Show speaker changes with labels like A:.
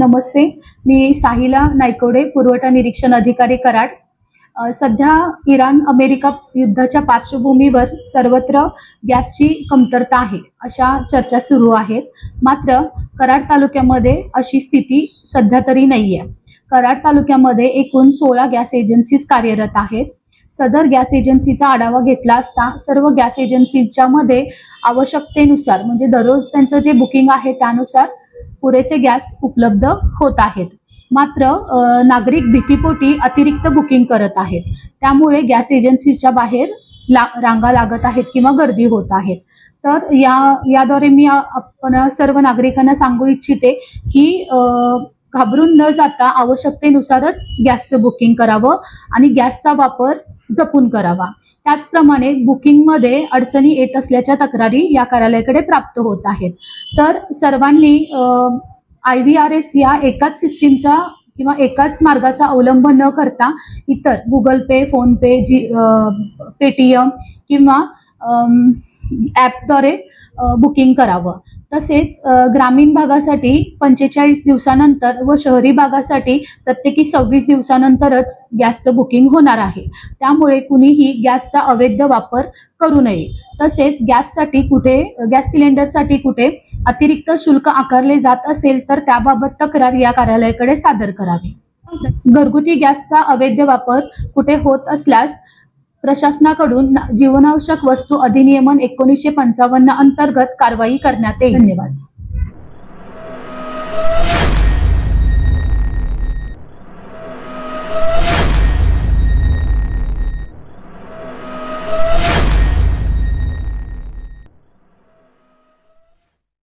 A: नमस्ते, मी साहिला नायकवडे, पुरवठा निरीक्षण अधिकारी कराड। सध्या इराण-अमेरिका युद्धाच्या पार्श्वभूमीवर सर्वत्र गॅसची कमतरता आहे, अशा चर्चा सुरू आहेत। मात्र कराड तालुक्यामध्ये अशी स्थिती सध्या तरी नाहीये। कराड तालुक्यामध्ये एकूण 16 गॅस एजन्सीज कार्यरत आहेत। सदर गॅस एजन्सीचा आढावा घेतला असता सर्व गॅस एजन्सीच्या मध्ये आवश्यकतेनुसार म्हणजे दररोज त्यांचं जे बुकिंग आहे त्यानुसार पुरेसे गॅस उपलब्ध होत आहेत। मात्र नागरिक भीतीपोटी अतिरिक्त बुकिंग करत आहेत, त्यामुळे गॅस एजन्सीच्या बाहेर रांगा लागत आहेत किंवा गर्दी होत आहेत। तर याद्वारे मी आपण सर्व नागरिकांना सांगू इच्छिते की घाबरून न जाता आवश्यकतेनुसारच गॅसचं बुकिंग करावं आणि गॅसचा वापर जपून करावा। त्याचप्रमाणे बुकिंगमध्ये अडचणी येत असल्याच्या तक्रारी या कार्यालयाकडे प्राप्त होत आहेत। तर सर्वांनी IVRS या एकाच सिस्टीमचा किंवा एकाच मार्गाचा अवलंब न करता इतर गुगल पे, फोन पे, पेटीएम किंवा ॲपद्वारे बुकिंग करावं। तसेच ग्रामीण भागासाठी 45 दिवसानंतर व शहरी भागासाठी प्रत्येकी 26 दिवसानंतरच गॅसचं बुकिंग होणार आहे। त्यामुळे कुणीही गॅसचा अवैध वापर करू नये। तसेच गॅस सिलेंडरसाठी कुठे अतिरिक्त शुल्क आकारले जात असेल तर त्याबाबत तक्रार या कार्यालयाकडे सादर करावी। घरगुती गॅसचा अवैध वापर कुठे होत असल्यास प्रशासनाकडून जीवनावश्यक वस्तू अधिनियमन 1955 अंतर्गत कारवाई करण्यात येईल। धन्यवाद।